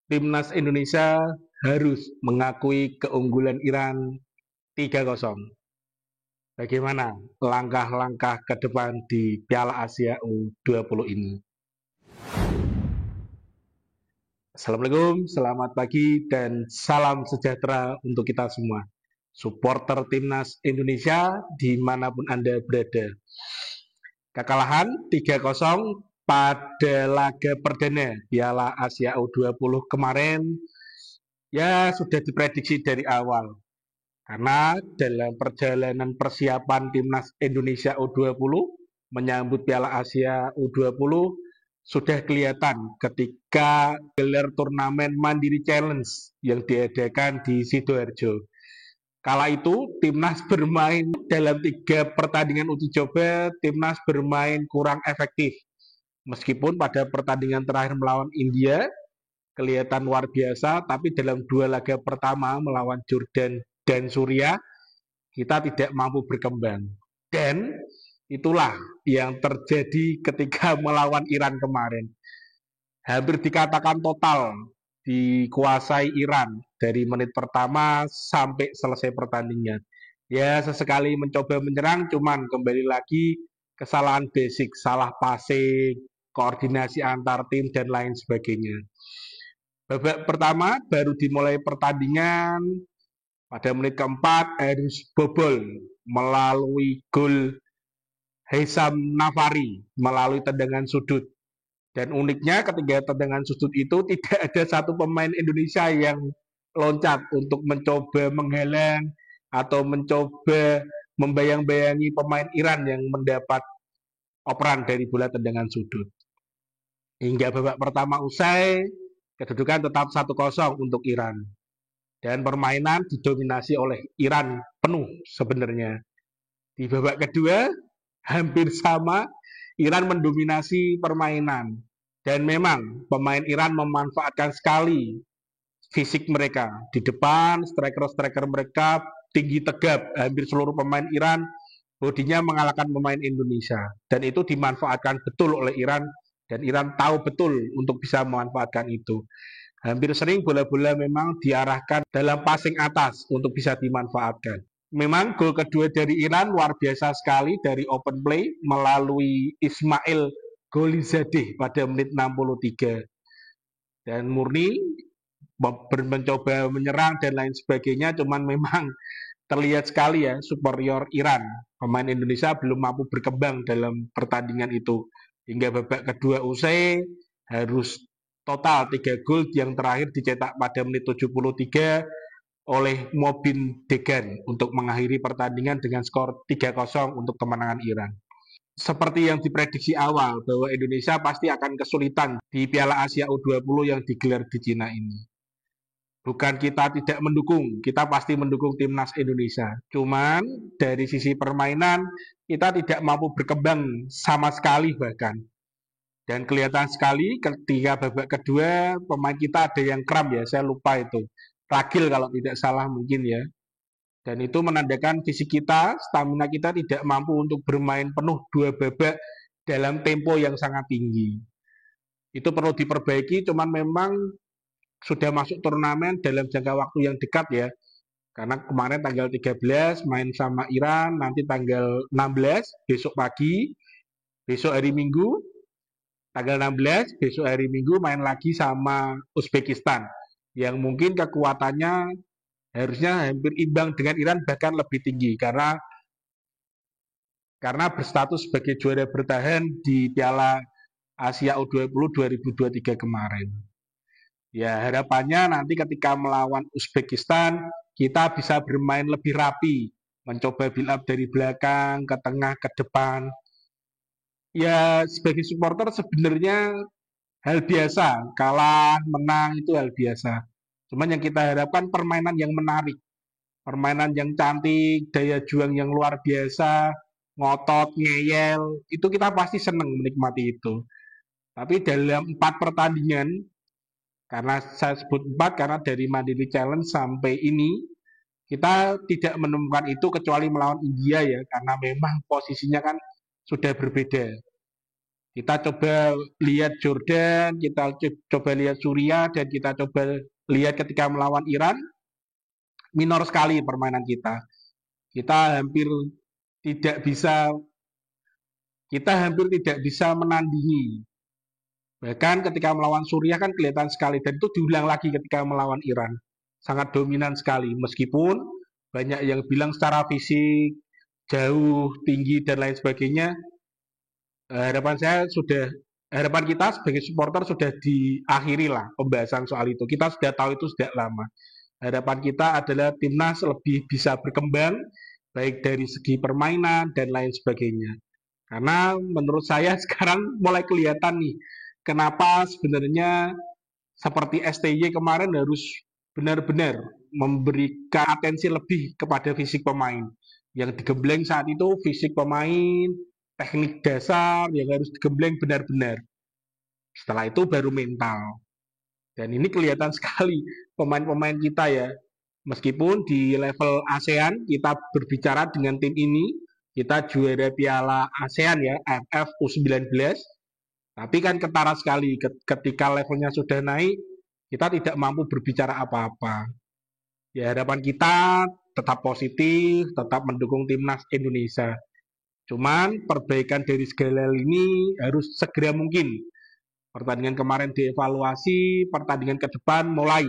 Timnas Indonesia harus mengakui keunggulan Iran 3-0. Bagaimana langkah-langkah ke depan di Piala Asia U20 ini? Assalamualaikum, selamat pagi, dan salam sejahtera untuk kita semua. Supporter Timnas Indonesia dimanapun Anda berada. Kekalahan 3-0 pada laga perdana Piala Asia U20 kemarin ya sudah diprediksi dari awal. Karena dalam perjalanan persiapan Timnas Indonesia U20 menyambut Piala Asia U20 sudah kelihatan ketika gelar turnamen Mandiri Challenge yang diadakan di Sidoarjo. Kala itu Timnas bermain dalam 3 pertandingan uji coba, Timnas bermain kurang efektif. Meskipun pada pertandingan terakhir melawan India kelihatan luar biasa, tapi dalam 2 laga pertama melawan Jordan dan Suriah kita tidak mampu berkembang. Dan itulah yang terjadi ketika melawan Iran kemarin. Hampir dikatakan total dikuasai Iran dari menit pertama sampai selesai pertandingan. Ya, sesekali mencoba menyerang, cuman kembali lagi kesalahan basic, salah passing, koordinasi antar tim, dan lain sebagainya. Babak pertama baru dimulai pertandingan, pada menit keempat harus bobol melalui gol Haitham Nafari melalui tendangan sudut. Dan uniknya ketika tendangan sudut itu tidak ada satu pemain Indonesia yang loncat untuk mencoba menghalang atau mencoba membayang-bayangi pemain Iran yang mendapat operan dari bola tendangan sudut. Hingga babak pertama usai, kedudukan tetap 1-0 untuk Iran. Dan permainan didominasi oleh Iran penuh sebenarnya. Di babak kedua, hampir sama, Iran mendominasi permainan. Dan memang pemain Iran memanfaatkan sekali fisik mereka. Di depan, striker-striker mereka tinggi tegap. Hampir seluruh pemain Iran bodinya mengalahkan pemain Indonesia. Dan itu dimanfaatkan betul oleh Iran. Dan Iran tahu betul untuk bisa memanfaatkan itu. Hampir sering bola-bola memang diarahkan dalam passing atas untuk bisa dimanfaatkan. Memang gol kedua dari Iran luar biasa sekali dari open play melalui Ismail Golizadeh pada menit 63. Dan murni mencoba menyerang dan lain sebagainya, cuman memang terlihat sekali ya superior Iran. Pemain Indonesia belum mampu berkembang dalam pertandingan itu. Hingga babak kedua usai harus total 3 gol yang terakhir dicetak pada menit 73 oleh Mobin Degan untuk mengakhiri pertandingan dengan skor 3-0 untuk kemenangan Iran. Seperti yang diprediksi awal bahwa Indonesia pasti akan kesulitan di Piala Asia U20 yang digelar di Cina ini. Bukan kita tidak mendukung, kita pasti mendukung Timnas Indonesia. Cuman dari sisi permainan kita tidak mampu berkembang sama sekali bahkan. Dan kelihatan sekali ketika babak kedua pemain kita ada yang kram ya, saya lupa itu. Ragil kalau tidak salah mungkin ya. Dan itu menandakan fisik kita, stamina kita tidak mampu untuk bermain penuh 2 babak dalam tempo yang sangat tinggi. Itu perlu diperbaiki, cuman memang sudah masuk turnamen dalam jangka waktu yang dekat ya. Karena kemarin tanggal 13 main sama Iran, nanti tanggal 16 besok pagi, besok hari Minggu, tanggal 16 besok hari Minggu main lagi sama Uzbekistan yang mungkin kekuatannya harusnya hampir imbang dengan Iran bahkan lebih tinggi karena berstatus sebagai juara bertahan di Piala Asia U20 2023 kemarin. Ya harapannya nanti ketika melawan Uzbekistan kita bisa bermain lebih rapi, mencoba build up dari belakang ke tengah ke depan. Ya sebagai supporter sebenarnya hal biasa, kalah menang itu hal biasa. Cuman yang kita harapkan permainan yang menarik, permainan yang cantik, daya juang yang luar biasa, ngotot, ngeyel, itu kita pasti senang menikmati itu. Tapi dalam 4 pertandingan, karena saya sebut 4 karena dari Mandiri Challenge sampai ini, kita tidak menemukan itu kecuali melawan India ya, karena memang posisinya kan sudah berbeda. Kita coba lihat Jordan, kita coba lihat Suriah, dan kita coba lihat ketika melawan Iran, minor sekali permainan kita. Kita hampir tidak bisa kita hampir tidak bisa menandingi. Bahkan ketika melawan Suriah kan kelihatan sekali, dan itu diulang lagi ketika melawan Iran. Sangat dominan sekali, meskipun banyak yang bilang secara fisik jauh, tinggi, dan lain sebagainya. Harapan kita sebagai supporter sudah diakhiri lah pembahasan soal itu. Kita sudah tahu itu sejak lama. Harapan kita adalah timnas lebih bisa berkembang, baik dari segi permainan dan lain sebagainya. Karena menurut saya sekarang mulai kelihatan nih, kenapa sebenarnya seperti STY kemarin harus benar-benar memberikan atensi lebih kepada fisik pemain. Yang digembleng saat itu fisik pemain, teknik dasar yang harus digembleng benar-benar. Setelah itu baru mental. Dan ini kelihatan sekali pemain-pemain kita ya. Meskipun di level ASEAN kita berbicara dengan tim ini, kita juara Piala ASEAN ya, AFF U19. Tapi kan ketara sekali ketika levelnya sudah naik, kita tidak mampu berbicara apa-apa. Ya harapan kita tetap positif, tetap mendukung timnas Indonesia. Cuman perbaikan dari segala ini harus segera mungkin. Pertandingan kemarin dievaluasi, pertandingan ke depan mulai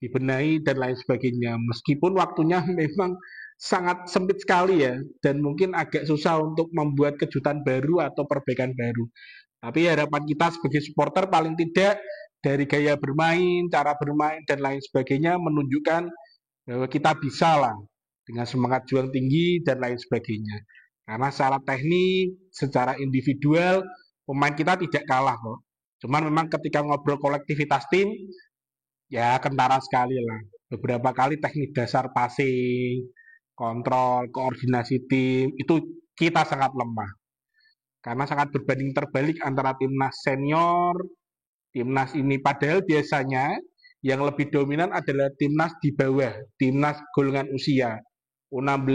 dibenahi dan lain sebagainya. Meskipun waktunya memang sangat sempit sekali ya, dan mungkin agak susah untuk membuat kejutan baru atau perbaikan baru. Tapi harapan kita sebagai supporter paling tidak dari gaya bermain, cara bermain, dan lain sebagainya menunjukkan bahwa kita bisa lah dengan semangat juang tinggi dan lain sebagainya. Karena secara teknik, secara individual, pemain kita tidak kalah kok. Cuman memang ketika ngobrol kolektivitas tim, ya kentara sekali lah. Beberapa kali teknik dasar passing, kontrol, koordinasi tim, itu kita sangat lemah. Karena sangat berbanding terbalik antara timnas senior, timnas ini padahal biasanya yang lebih dominan adalah timnas di bawah, timnas golongan usia. U16,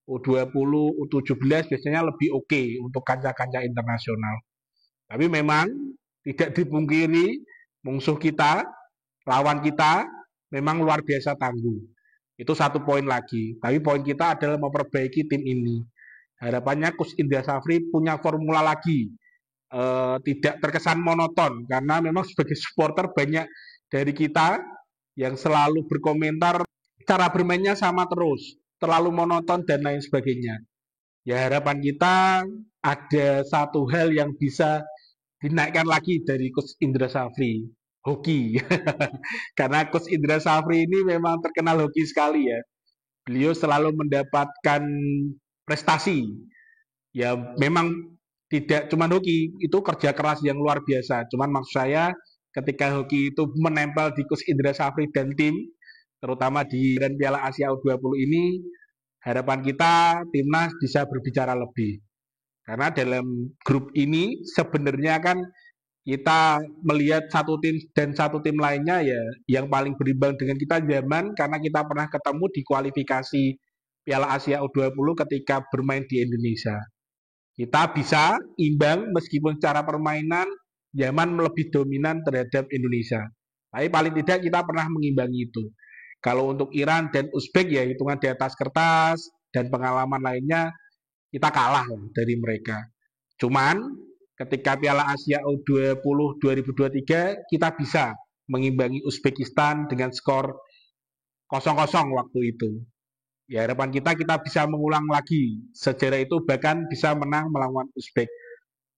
U20, U17 biasanya lebih oke untuk kancah-kancah internasional. Tapi memang tidak dipungkiri musuh kita, lawan kita memang luar biasa tangguh. Itu satu poin lagi. Tapi poin kita adalah memperbaiki tim ini. Harapannya Coach Indra Safri punya formula lagi. Tidak terkesan monoton. Karena memang sebagai supporter banyak dari kita yang selalu berkomentar cara bermainnya sama terus. Terlalu monoton dan lain sebagainya. Ya harapan kita ada satu hal yang bisa dinaikkan lagi dari Coach Indra Safri, hoki. Karena Coach Indra Safri ini memang terkenal hoki sekali ya. Beliau selalu mendapatkan prestasi. Ya memang tidak cuma hoki, itu kerja keras yang luar biasa. Cuman maksud saya ketika hoki itu menempel di Coach Indra Safri dan tim, terutama di Piala Asia U20 ini, harapan kita timnas bisa berbicara lebih. Karena dalam grup ini sebenarnya kan kita melihat satu tim dan satu tim lainnya ya yang paling berimbang dengan kita zaman karena kita pernah ketemu di kualifikasi Piala Asia U20 ketika bermain di Indonesia. Kita bisa imbang meskipun secara permainan zaman lebih dominan terhadap Indonesia. Tapi paling tidak kita pernah mengimbangi itu. Kalau untuk Iran dan Uzbek ya hitungan di atas kertas dan pengalaman lainnya kita kalah dari mereka. Cuman ketika Piala Asia U20 2023 kita bisa mengimbangi Uzbekistan dengan skor 0-0 waktu itu. Ya harapan kita bisa mengulang lagi sejarah itu, bahkan bisa menang melawan Uzbek.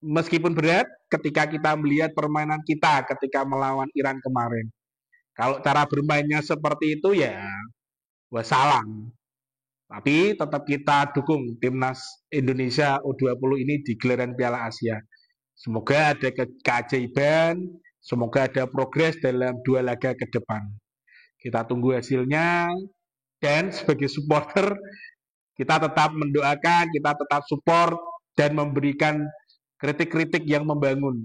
Meskipun berat ketika kita melihat permainan kita ketika melawan Iran kemarin. Kalau cara bermainnya seperti itu ya wassalam. Tapi tetap kita dukung timnas Indonesia U20 ini di gelaran Piala Asia. Semoga ada keajaiban, semoga ada progres dalam 2 laga ke depan. Kita tunggu hasilnya, dan sebagai supporter kita tetap mendoakan, kita tetap support dan memberikan kritik-kritik yang membangun.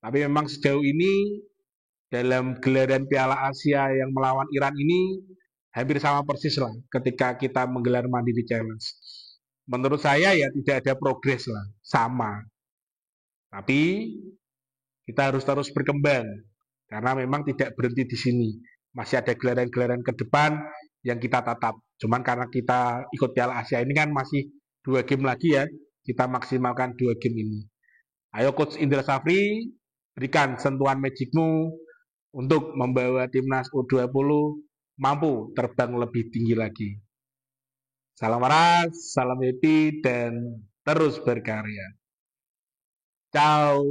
Tapi memang sejauh ini dalam gelaran Piala Asia yang melawan Iran ini hampir sama persis lah ketika kita menggelar Mandiri Challenge. Menurut saya ya tidak ada progres lah, sama. Tapi kita harus terus berkembang karena memang tidak berhenti di sini. Masih ada gelaran-gelaran ke depan yang kita tatap. Cuman karena kita ikut Piala Asia ini kan masih 2 game lagi ya. Kita maksimalkan 2 game ini. Ayo Coach Indra Safri, berikan sentuhan magicmu untuk membawa timnas U20 mampu terbang lebih tinggi lagi. Salam waras, salam happy, dan terus berkarya. Ciao.